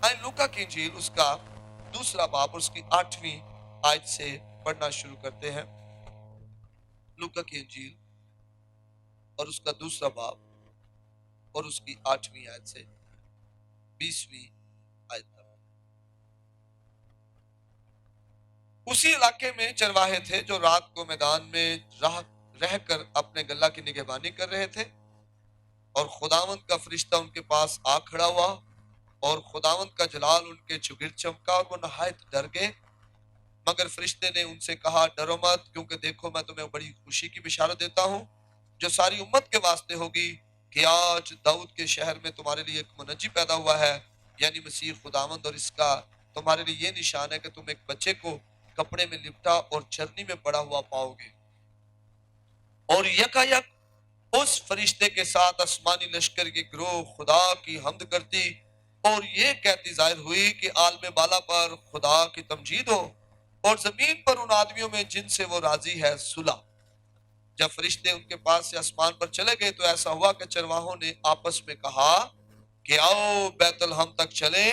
آئے لوکا کی انجیل اس کا دوسرا باب اس کی 8ویں آیت سے پڑھنا شروع کرتے ہیں۔ لوکا کی انجیل اور اس کا دوسرا باب اور اس کی 8ویں آیت سے 20ویں آیت تک۔ اسی علاقے میں چرواہے تھے جو رات کو میدان میں رہ کر اپنے گلہ کی نگہبانی کر رہے تھے، اور خداوند کا فرشتہ ان کے پاس آ کھڑا ہوا، اور خداوند کا جلال ان کے چگرد چمکا، اور وہ نہایت ڈر گئے۔ مگر فرشتے نے ان سے کہا، ڈرو مت، کیونکہ دیکھو میں تمہیں بڑی خوشی کی بشارت دیتا ہوں جو ساری امت کے واسطے ہوگی، کہ آج داؤد کے شہر میں تمہارے لیے ایک منجی پیدا ہوا ہے، یعنی مسیح خداوند، اور اس کا تمہارے لیے یہ نشان ہے کہ تم ایک بچے کو کپڑے میں لپٹا اور چرنی میں پڑا ہوا پاؤ گے۔ اور یکا یک اس فرشتے کے ساتھ آسمانی لشکر کی گروہ خدا کی حمد کرتی اور یہ کہتی ظاہر ہوئی کہ عالم بالا پر خدا کی تمجید ہو، اور زمین پر ان آدمیوں میں جن سے وہ راضی ہے صلح۔ جب فرشتے ان کے پاس سے آسمان پر چلے گئے تو ایسا ہوا کہ چرواہوں نے آپس میں کہا کہ آؤ بیت الہم تک چلیں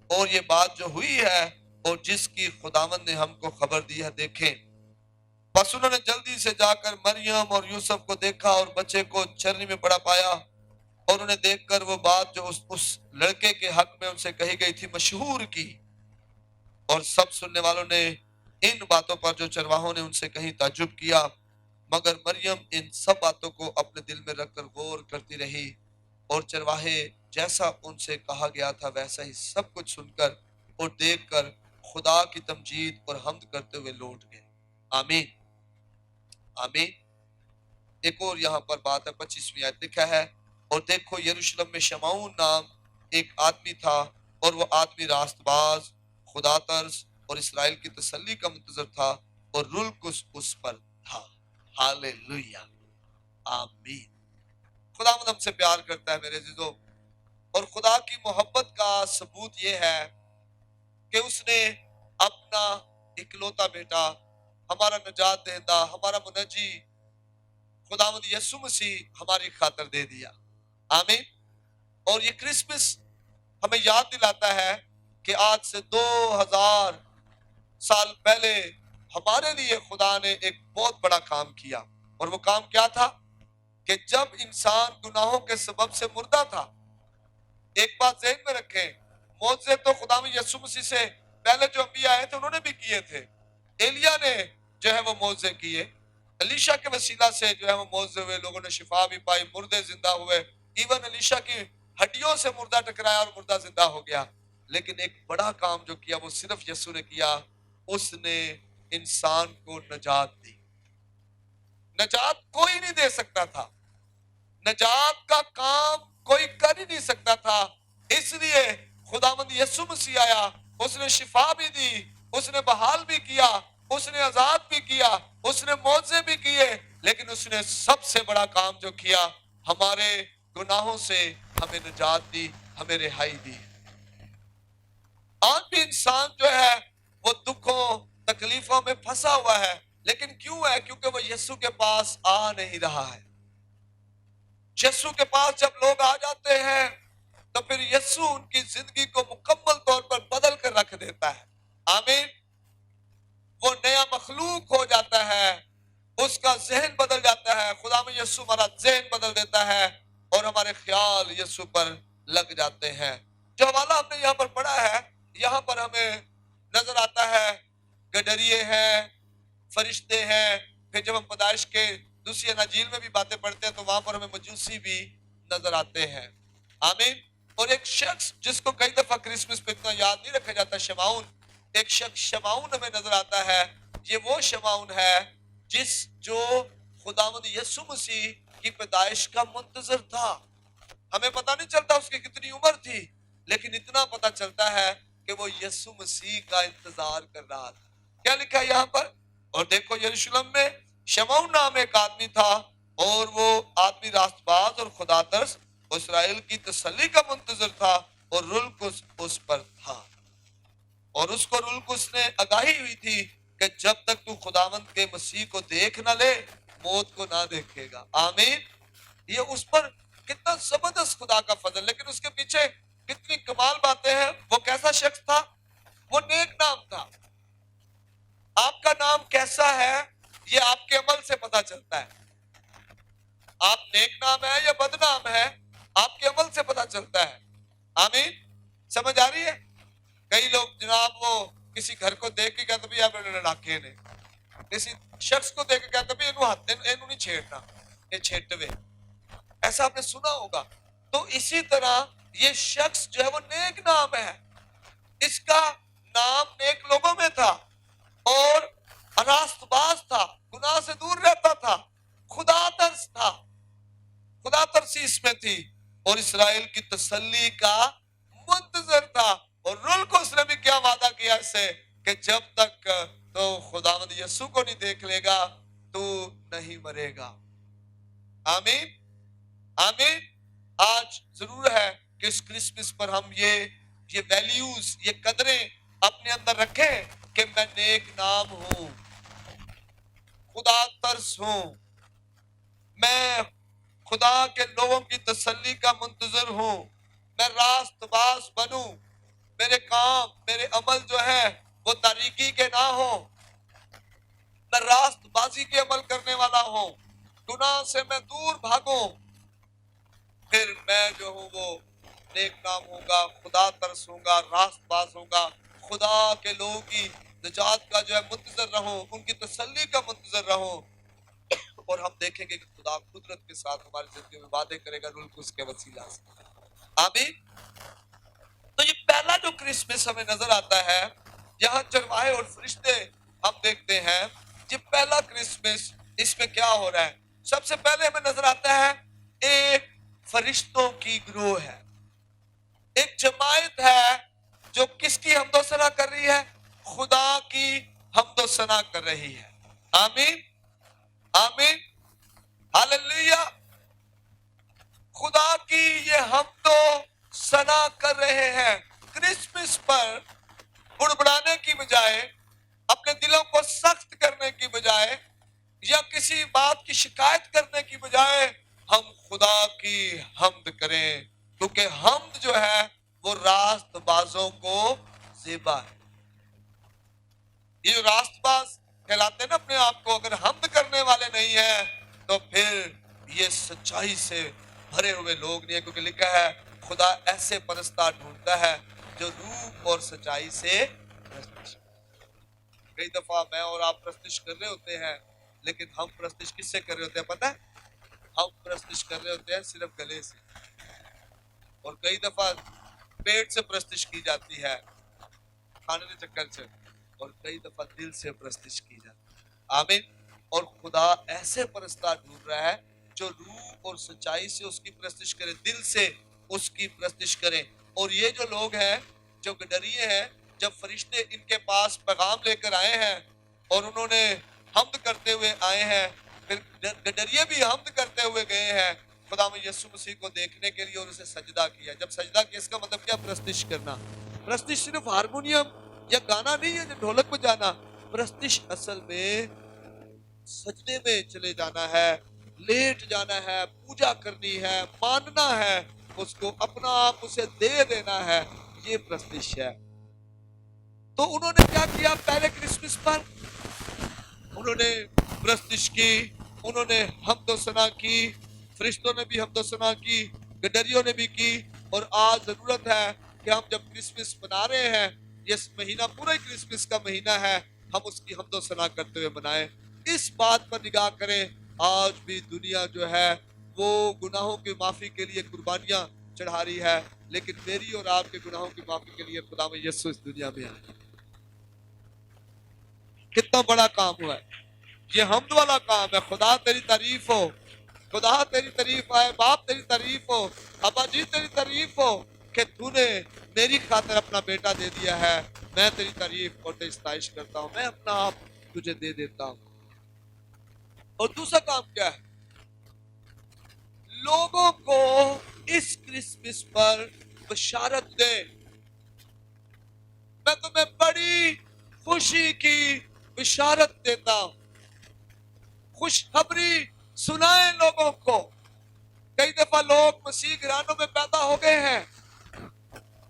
اور یہ بات جو ہوئی ہے اور جس کی خداوند نے ہم کو خبر دی ہے دیکھیں۔ بس انہوں نے جلدی سے جا کر مریم اور یوسف کو دیکھا اور بچے کو چرنی میں پڑا پایا، اور انہیں دیکھ کر وہ بات جو اس لڑکے کے حق میں ان سے کہی گئی تھی مشہور کی، اور سب سننے والوں نے ان باتوں پر جو چرواہوں نے ان سے کہیں تعجب کیا، مگر مریم ان سب باتوں کو اپنے دل میں رکھ کر غور کرتی رہی، اور چرواہے جیسا ان سے کہا گیا تھا ویسا ہی سب کچھ سن کر اور دیکھ کر خدا کی تمجید اور حمد کرتے ہوئے لوٹ گئے۔ آمین آمین۔ ایک اور یہاں پر بات ہے، 25ویں آیت لکھا ہے، اور دیکھو یروشلم میں شمعون نام ایک آدمی تھا، اور وہ آدمی راست باز، خدا ترس اور اسرائیل کی تسلی کا منتظر تھا، اور روح القدس اس پر تھا۔ ہاللویہ آمین۔ خداوند ہم سے پیار کرتا ہے میرے عزیزو، اور خدا کی محبت کا ثبوت یہ ہے کہ اس نے اپنا اکلوتا بیٹا، ہمارا نجات دہندہ، ہمارا منجی خداوند یسوع مسیح ہماری خاطر دے دیا۔ آمین۔ اور یہ کرسمس ہمیں یاد دلاتا ہے کہ آج سے 2000 سال پہلے ہمارے لیے خدا نے ایک بہت بڑا کام کیا، اور وہ کام کیا تھا کہ جب انسان گناہوں کے سبب سے مردہ تھا، ایک بات ذہن میں رکھیں، معجزے تو خداوند یسوع مسیح سے پہلے جو انبیاء آئے تھے انہوں نے بھی کیے تھے۔ ایلیا نے جو ہے وہ معجزے کیے، الیشا کے وسیلہ سے جو ہے وہ معجزے ہوئے، لوگوں نے شفا بھی پائی، مردے زندہ ہوئے، ایون الیشا کی ہڈیوں سے مردہ ٹکرایا اور مردہ زندہ ہو گیا۔ لیکن ایک بڑا کام جو کیا وہ صرف یسوع نے کیا، اس نے انسان کو نجات دی۔ نجات کوئی نہیں دے سکتا تھا، نجات کا کام کوئی کر ہی نہیں سکتا تھا، اس لیے خداوند یسوع مسیح آیا، اس نے شفا بھی دی، اس نے بحال بھی کیا، اس نے آزاد بھی کیا، اس نے معجزے بھی کیے، لیکن اس نے سب سے بڑا کام جو کیا، ہمارے گناہوں سے ہمیں نجات دی، ہمیں رہائی دی۔ آج بھی انسان جو ہے وہ دکھوں تکلیفوں میں پھنسا ہوا ہے، لیکن کیوں ہے؟ کیونکہ وہ یسوع کے پاس آ نہیں رہا ہے۔ یسوع کے پاس جب لوگ آ جاتے ہیں تو پھر یسوع ان کی زندگی کو مکمل طور پر بدل کر رکھ دیتا ہے۔ آمین۔ وہ نیا مخلوق ہو جاتا ہے، اس کا ذہن بدل جاتا ہے، خدا میں یسوع ہمارا ذہن بدل دیتا ہے، اور ہمارے خیال یسوع پر لگ جاتے ہیں۔ جو حوالہ ہم نے یہاں پر پڑھا ہے، یہاں پر ہمیں نظر آتا ہے گڈریے ہیں، فرشتے ہیں، پھر جب ہم پیدائش کے دوسری اناجیل میں بھی باتیں پڑھتے ہیں تو وہاں پر ہمیں مجوسی بھی نظر آتے ہیں۔ آمین۔ اور ایک شخص جس کو کئی دفعہ کرسمس پہ اتنا یاد نہیں رکھا جاتا، شمعون، ایک شخص شمعون ہمیں نظر آتا ہے۔ یہ وہ شمعون ہے جو خداوند یسوع مسیح کی پیدائش کا منتظر تھا۔ ہمیں پتہ نہیں چلتا اس کی کتنی عمر تھی، لیکن اتنا پتہ چلتا ہے کہ وہ یسوع مسیح کا انتظار کر رہا تھا۔ کیا لکھا ہے یہاں پر؟ اور دیکھو یروشلم میں شمعون نام ایک آدمی تھا، اور وہ آدمی راست باز اور خدا ترس اسرائیل کی تسلی کا منتظر تھا، اور روح القدس اس پر تھا، اور اس کو روح القدس نے آگاہی ہوئی تھی کہ جب تک تو خداوند کے مسیح کو دیکھ نہ لے موت کو نہ دیکھے گا۔ آمین۔ یہ اس پر کتنا زبردست خدا کا فضل، لیکن اس کے پیچھے کتنی کمال باتیں ہیں. وہ کیسا شخص تھا؟ وہ نیک نام تھا. آپ کا نام کیسا ہے یہ آپ کے عمل سے پتا چلتا ہے. آپ نیک نام ہے یا بدنام ہے آپ کے عمل سے پتا چلتا ہے. آمین. سمجھ آ رہی ہے؟ کئی لوگ جناب وہ کسی گھر کو دیکھ کے کہتے بھی آپ لڑاکے نے، کسی شخص کو دیکھ کے کہتے بھی انہوں ہاتھ انہوں نہیں چھیڑنا، یہ چھیٹوے. ایسا آپ نے سنا ہوگا. تو اسی طرح یہ شخص جو ہے وہ نیک نام ہے. اس کا نام نیک لوگوں میں تھا اور راست باز تھا، گناہ سے دور رہتا تھا، خدا ترس تھا، خدا ترسی اس میں تھی، اور اسرائیل کی تسلی کا منتظر تھا. اور رول کو اس نے بھی کیا وعدہ کیا اس سے کہ جب تک تو خداوند یسوع کو نہیں دیکھ لے گا تو نہیں مرے گا. آمین آمین. آج ضرور ہے کہ اس کرسمس پر ہم یہ ویلیوز، یہ قدریں اپنے اندر رکھیں کہ میں نیک نام ہوں، خدا ترس ہوں، میں خدا کے لوگوں کی تسلی کا منتظر ہوں، میں راست باز بنوں، میرے کام میرے عمل جو ہے وہ تاریکی کے نہ ہوں، میں راست بازی کے عمل کرنے والا ہوں، گناہ سے میں دور بھاگوں. پھر میں جو ہوں وہ نیک نام ہوں گا، خدا ترس ہوں گا، راست باز ہوں گا، خدا کے لوگوں کی نجات کا جو ہے منتظر رہوں، ان کی تسلی کا منتظر رہوں. اور ہم دیکھیں گے کہ خدا قدرت کے ساتھ ہماری زندگی میں وعدے کرے گا روح القدس کے وسیلہ سے. آمین. تو یہ پہلا جو کرسمس ہمیں نظر آتا ہے، یہاں چرواہے اور فرشتے ہم دیکھتے ہیں. یہ پہلا کرسمس، اس میں کیا ہو رہا ہے؟ سب سے پہلے ہمیں نظر آتا ہے ایک فرشتوں کی گروہ ہے، ایک جماعت ہے جو کس کی حمد و ثنا کر رہی ہے؟ خدا کی حمد و ثنا کر رہی ہے. آمین آمین ہاللیلویا. خدا کی یہ حمد و ثنا کر رہے ہیں. کرسمس پر بڑبڑانے کی بجائے، اپنے دلوں کو سخت کرنے کی بجائے یا کسی بات کی شکایت کرنے کی بجائے ہم خدا کی حمد کریں، کیونکہ حمد جو ہے وہ راست بازوں کو زیبا ہے. یہ جو راست باز کہلاتے ہیں نا اپنے آپ کو، اگر حمد کرنے والے نہیں ہیں تو پھر یہ سچائی سے بھرے ہوئے لوگ نہیں ہیں. کیونکہ لکھا ہے خدا ایسے پرستار ڈھونڈتا ہے جو روح اور سچائی سے پرستش. کئی دفعہ میں اور آپ پرستش کر رہے ہوتے ہیں، لیکن ہم پرستش کس سے کر رہے ہوتے ہیں پتہ ہے؟ ہم پرستش کر رہے ہوتے ہیں صرف گلے سے، اور کئی دفعہ پیٹ سے پرستش کی جاتی ہے کھانے کے چکر سے، اور کئی دفعہ دل سے پرستش کی جاتی ہے. آمین. اور خدا ایسے پرستار ڈھونڈ رہا ہے جو روح اور سچائی سے اس کی پرستش کرے، دل سے اس کی پرستش کرے. اور یہ جو لوگ ہیں جو گڈریے ہیں، جب فرشتے ان کے پاس پیغام لے کر آئے ہیں اور انہوں نے حمد کرتے ہوئے آئے ہیں، پھر گڈریے بھی حمد کرتے ہوئے گئے ہیں خدا یسوع مسیح کو دیکھنے کے لیے اور اسے سجدہ کیا. جب سجدہ کیا اس کا مطلب کیا؟ پرستش کرنا. پرستش صرف ہارمونیم یا گانا نہیں ہے جو ڈھولک بجانا. پرستش اصل میں سجدے میں چلے جانا ہے، لیٹ جانا ہے، پوجا کرنی ہے، ماننا ہے اس کو، اپنا آپ اسے دے دینا ہے. یہ پرستش ہے. تو انہوں نے کیا کیا؟ پہلے کرسمس پر انہوں نے پرستش کی، انہوں نے حمد و ثنا کی، فرشتوں نے بھی حمد و ثنا کی، گڈریوں نے بھی کی. اور آج ضرورت ہے کہ ہم جب کرسمس منا رہے ہیں، یہ مہینہ پورا کرسمس کا مہینہ ہے، ہم اس کی حمد و ثنا کرتے ہوئے منائیں. اس بات پر نگاہ کریں، آج بھی دنیا جو ہے وہ گناہوں کی معافی کے لیے قربانیاں چڑھا رہی ہے، لیکن میری اور آپ کے گناہوں کی معافی کے لیے خدا یسوع اس دنیا میں آیا. کتنا بڑا کام ہوا ہے، یہ حمد والا کام ہے. خدا تیری تعریف ہو، خدا تیری تعریف ہے، باپ تیری تعریف ہو، ابا جی تیری تعریف ہو کہ تو نے میری خاطر اپنا بیٹا دے دیا ہے. میں تیری تعریف اور تیری ستائش کرتا ہوں، میں اپنا آپ تجھے دے دیتا ہوں. اور دوسرا کام کیا ہے؟ لوگوں کو اس کرسمس پر بشارت دے. میں تمہیں بڑی خوشی کی بشارت دیتا ہوں. خوشخبری سنائیں لوگوں کو. کئی دفعہ لوگ مسیح گھرانوں میں پیدا ہو گئے ہیں